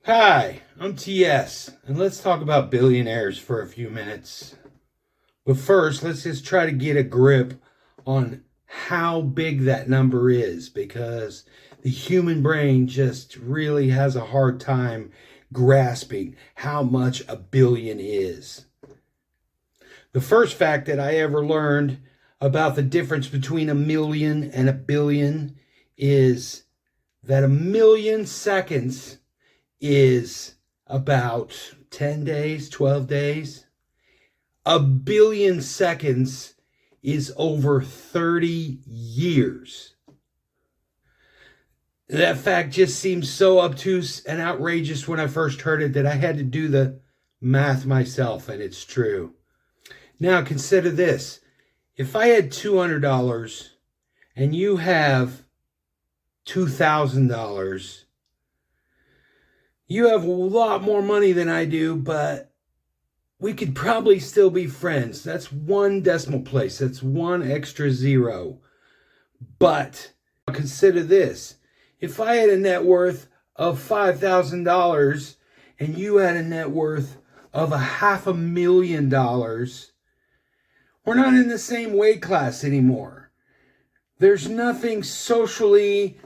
Hi, I'm TS, and let's talk about billionaires for a few minutes. But first, let's just try to get a grip on how big that number is, because the human brain just really has a hard time grasping how much a billion is. The first fact that I ever learned about the difference between a million and a billion is that a million seconds is about 10 days, 12 days. A billion seconds is over 30 years. That fact just seems so obtuse and outrageous when I first heard it that I had to do the math myself, and it's true. Now consider this. If I had $200 and you have $2,000, you have a lot more money than I do, but we could probably still be friends. That's one decimal place. That's one extra zero. But consider this. If I had a net worth of $5,000 and you had a net worth of $500,000, we're not in the same weight class anymore. There's nothing socially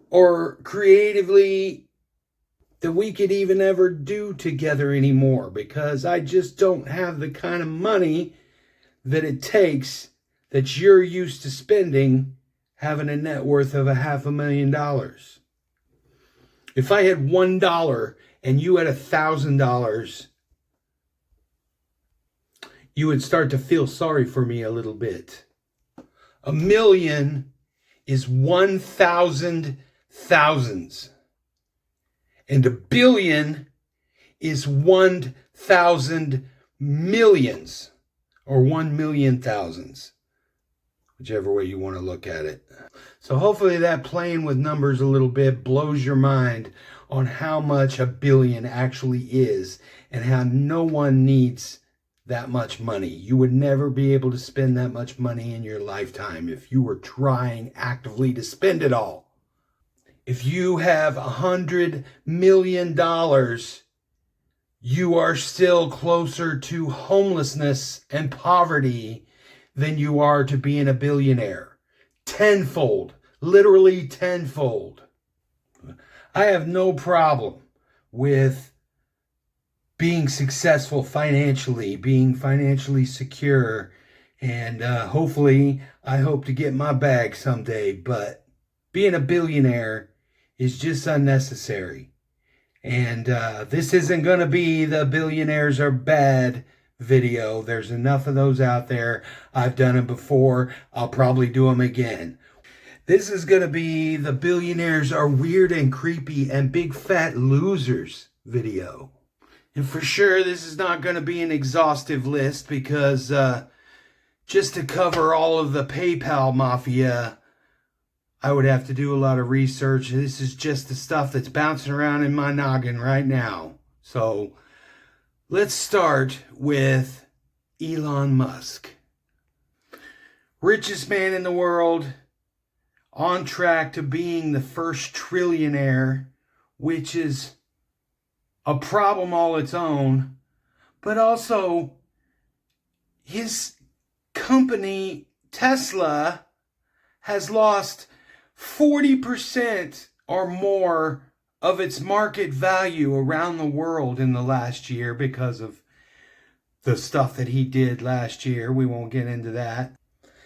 or creatively that we could even ever do together anymore, because I just don't have the kind of money that it takes that you're used to spending having a net worth of $500,000. If I had $1 and you had $1,000, you would start to feel sorry for me a little bit. A million is 1,000 thousands. And a billion is 1,000 millions, or 1,000,000 thousands, whichever way you want to look at it. So hopefully that playing with numbers a little bit blows your mind on how much a billion actually is and how no one needs that much money. You would never be able to spend that much money in your lifetime if you were trying actively to spend it all. If you have $100 million, you are still closer to homelessness and poverty than you are to being a billionaire. Tenfold, literally tenfold. I have no problem with being successful financially, being financially secure, and hopefully I hope to get my bag someday, but being a billionaire is just unnecessary. And this isn't going to be the billionaires are bad video. There's enough of those out there. I've done them before. I'll probably do them again. This is going to be the billionaires are weird and creepy and big fat losers video. And for sure, this is not going to be an exhaustive list, because just to cover all of the PayPal mafia, I would have to do a lot of research. This is just the stuff that's bouncing around in my noggin right now. So let's start with Elon Musk. Richest man in the world, on track to being the first trillionaire, which is a problem all its own. But also, his company, Tesla, has lost 40% or more of its market value around the world in the last year because of the stuff that he did last year. We won't get into that.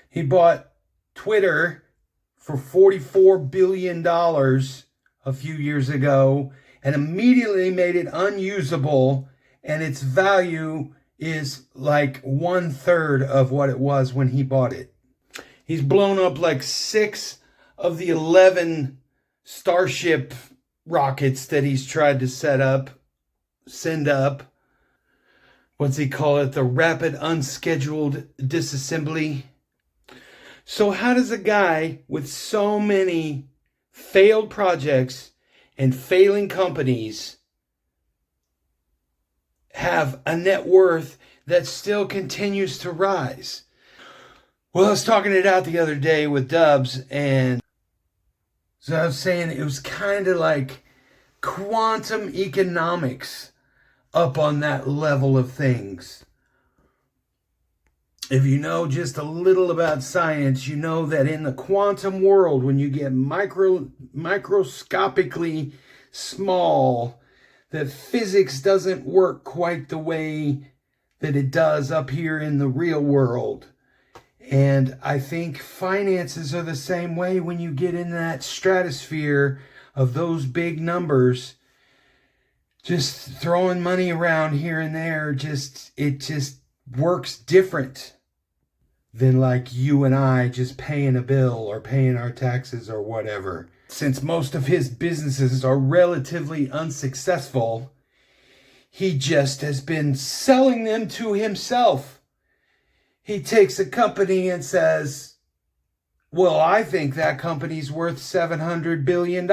He bought Twitter for $44 billion a few years ago and immediately made it unusable, and its value is like 1/3 of what it was when he bought it. He's blown up like 6 of the 11 Starship rockets that he's tried to send up. What's he call it? The rapid unscheduled disassembly. So how does a guy with so many failed projects and failing companies have a net worth that still continues to rise? Well, I was talking it out the other day with Dubs, and so I was saying it was kind of like quantum economics up on that level of things. If you know just a little about science, you know that in the quantum world, when you get microscopically small, that physics doesn't work quite the way that it does up here in the real world. And I think finances are the same way. When you get in that stratosphere of those big numbers, just throwing money around here and there, it just works different than like you and I just paying a bill or paying our taxes or whatever. Since most of his businesses are relatively unsuccessful, he just has been selling them to himself. He takes a company and says, well, I think that company's worth $700 billion.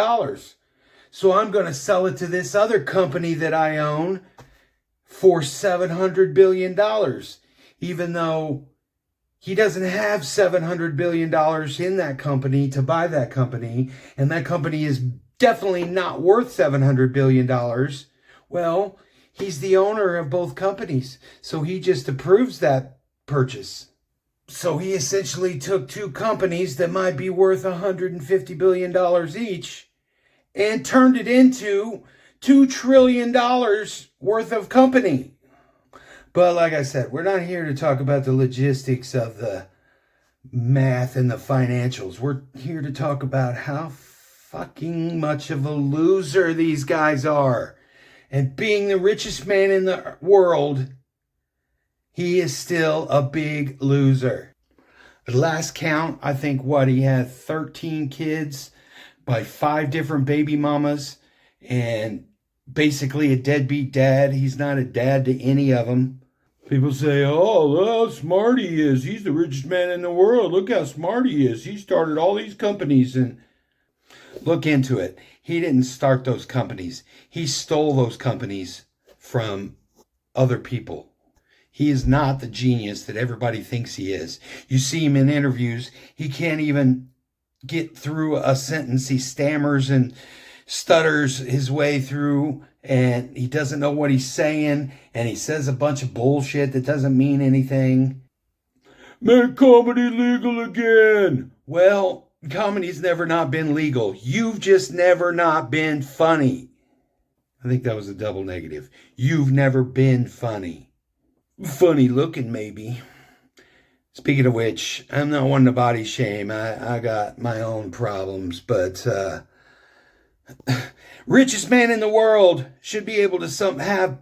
So I'm going to sell it to this other company that I own for $700 billion. Even though he doesn't have $700 billion in that company to buy that company, and that company is definitely not worth $700 billion. Well, he's the owner of both companies, so he just approves that purchase. So he essentially took two companies that might be worth $150 billion each and turned it into $2 trillion worth of company. But like I said, we're not here to talk about the logistics of the math and the financials. We're here to talk about how fucking much of a loser these guys are. And being the richest man in the world, he is still a big loser. At last count, I think he had 13 kids by 5 different baby mamas and basically a deadbeat dad. He's not a dad to any of them. People say, oh, look how smart he is. He's the richest man in the world. Look how smart he is. He started all these companies. And look into it. He didn't start those companies. He stole those companies from other people. He is not the genius that everybody thinks he is. You see him in interviews. He can't even get through a sentence. He stammers and stutters his way through, and he doesn't know what he's saying, and he says a bunch of bullshit that doesn't mean anything. Make comedy legal again. Well, comedy's never not been legal. You've just never not been funny. I think that was a double negative. You've never been funny. Funny looking, maybe. Speaking of which, I'm not one to body shame. I got my own problems, but richest man in the world should be able to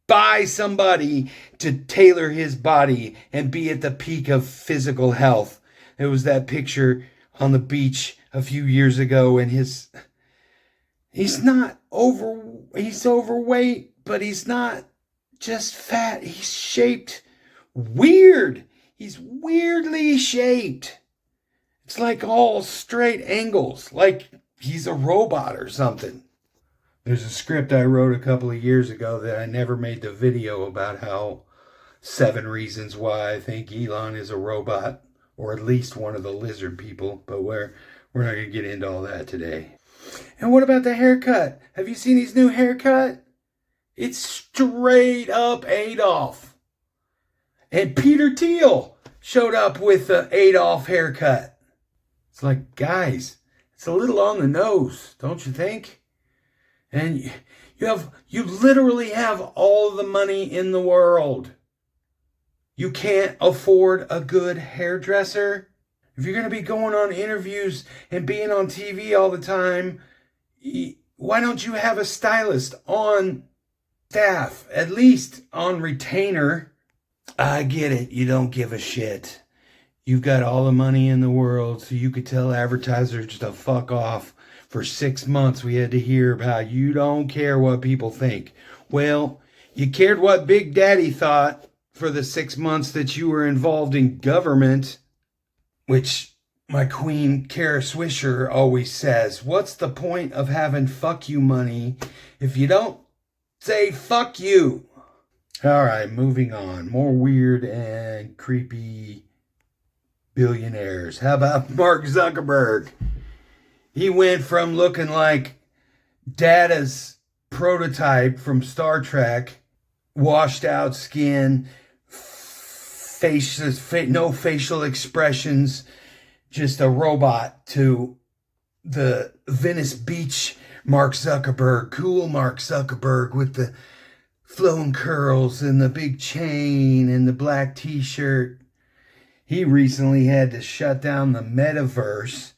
buy somebody to tailor his body and be at the peak of physical health. There was that picture on the beach a few years ago, and he's overweight, but he's not just fat. He's shaped weird. He's weirdly shaped. It's like all straight angles, like he's a robot or something. There's a script I wrote a couple of years ago that I never made the video about, how 7 reasons why I think Elon is a robot, or at least one of the lizard people, but we're not going to get into all that today. And what about the haircut? Have you seen his new haircut? It's straight up Adolf. And Peter Thiel showed up with the Adolf haircut. It's like, guys, it's a little on the nose, don't you think? And you literally have all the money in the world. You can't afford a good hairdresser. If you're going to be going on interviews and being on TV all the time, why don't you have a stylist on staff, at least on retainer? I get it. You don't give a shit. You've got all the money in the world, so you could tell advertisers to fuck off. For 6 months, we had to hear about you don't care what people think. Well, you cared what Big Daddy thought for the 6 months that you were involved in government, which my queen, Kara Swisher, always says, what's the point of having fuck you money if you don't say fuck you? All right, moving on. More weird and creepy billionaires. How about Mark Zuckerberg? He went from looking like Data's prototype from Star Trek, washed out skin, no facial expressions, just a robot to the Venice Beach Mark Zuckerberg, cool Mark Zuckerberg with the flowing curls and the big chain and the black t-shirt. He recently had to shut down the metaverse,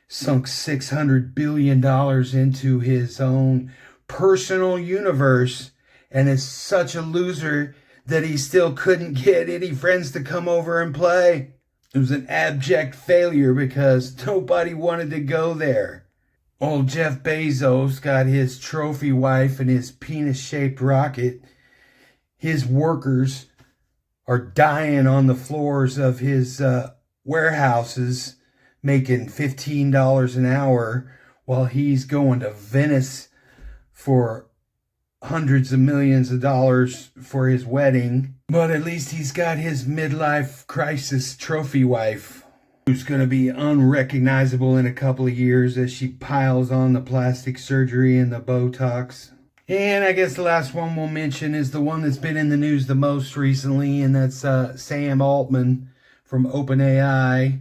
sunk $600 billion into his own personal universe, and is such a loser that he still couldn't get any friends to come over and play. It was an abject failure because nobody wanted to go there. Old Jeff Bezos got his trophy wife and his penis-shaped rocket. His workers are dying on the floors of his warehouses, making $15 an hour, while he's going to Venice for hundreds of millions of dollars for his wedding. But at least he's got his midlife crisis trophy wife, who's going to be unrecognizable in a couple of years as she piles on the plastic surgery and the Botox. And I guess the last one we'll mention is the one that's been in the news the most recently, and that's Sam Altman from OpenAI.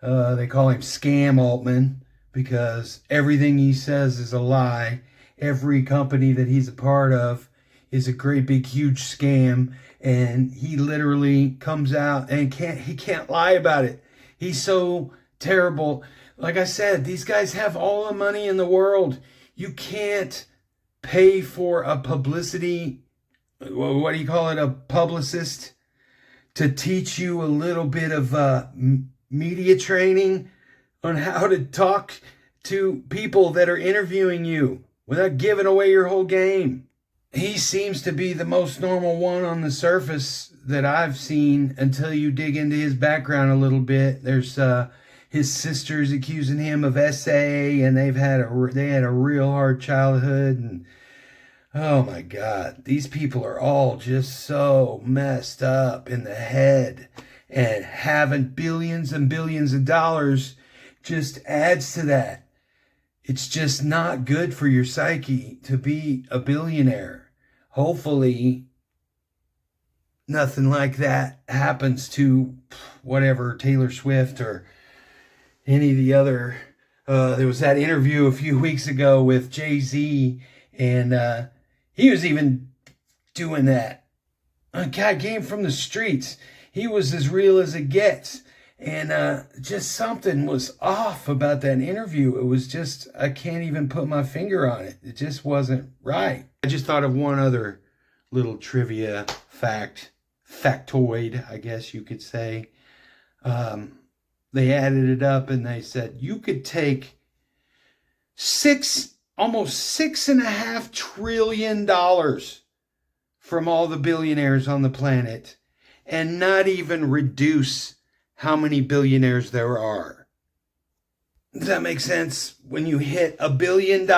They call him Scam Altman because everything he says is a lie. Every company that he's a part of is a great big huge scam, and he literally comes out and he can't lie about it. He's so terrible. Like I said, these guys have all the money in the world. You can't pay for a publicity, what do you call it, a publicist, to teach you a little bit of media training on how to talk to people that are interviewing you without giving away your whole game. He seems to be the most normal one on the surface that I've seen until you dig into his background a little bit. There's his sister's accusing him of SA, and they had a real hard childhood, and oh my God, these people are all just so messed up in the head, and having billions and billions of dollars just adds to that. It's just not good for your psyche to be a billionaire. Hopefully, nothing like that happens to whatever, Taylor Swift or any of the other. There was that interview a few weeks ago with Jay-Z, and he was even doing that. A guy came from the streets. He was as real as it gets. And just something was off about that interview. It was just, I can't even put my finger on it. It just wasn't right. I just thought of one other little trivia factoid, I guess you could say. They added it up and they said, you could take almost $6.5 trillion from all the billionaires on the planet and not even reduce how many billionaires there are. Does that make sense? When you hit $1 billion,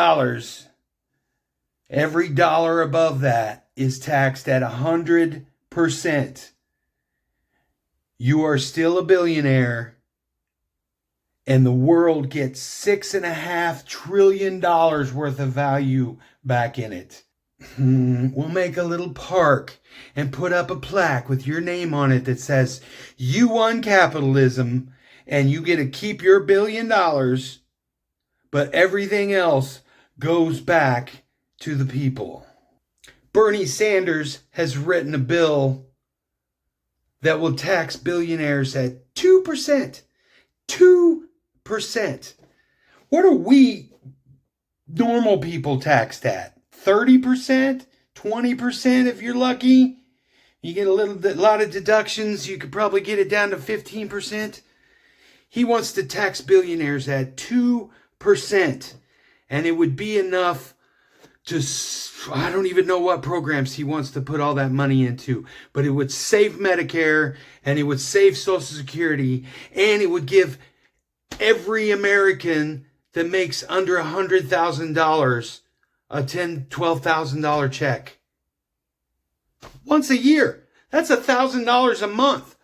every dollar above that is taxed at 100%. You are still a billionaire, and the world gets $6.5 trillion worth of value back in it. We'll make a little park and put up a plaque with your name on it that says, you won capitalism and you get to keep your $1 billion, but everything else goes back to the people. Bernie Sanders has written a bill that will tax billionaires at 2%. 2%. What are we normal people taxed at? 30%, 20% if you're lucky. You get a lot of deductions. You could probably get it down to 15%. He wants to tax billionaires at 2%. And it would be enough to, I don't even know what programs he wants to put all that money into. But it would save Medicare, and it would save Social Security, and it would give every American that makes under $100,000 a $10,000, $12,000 check. Once a year. That's $1,000 a month.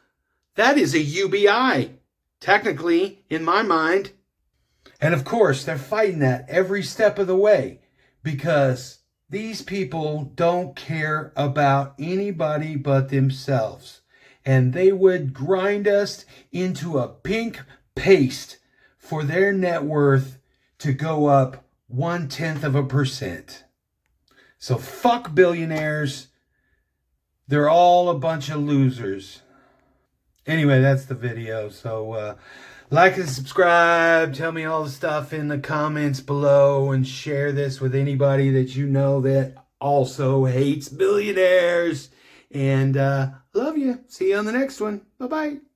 That is a UBI, technically, in my mind. And of course, they're fighting that every step of the way. because these people don't care about anybody but themselves. And they would grind us into a pink paste for their net worth to go up 0.1%. So fuck billionaires. They're all a bunch of losers. Anyway, that's the video. So like and subscribe. Tell me all the stuff in the comments below, and share this with anybody that you know that also hates billionaires. And love you. See you on the next one. Bye-bye.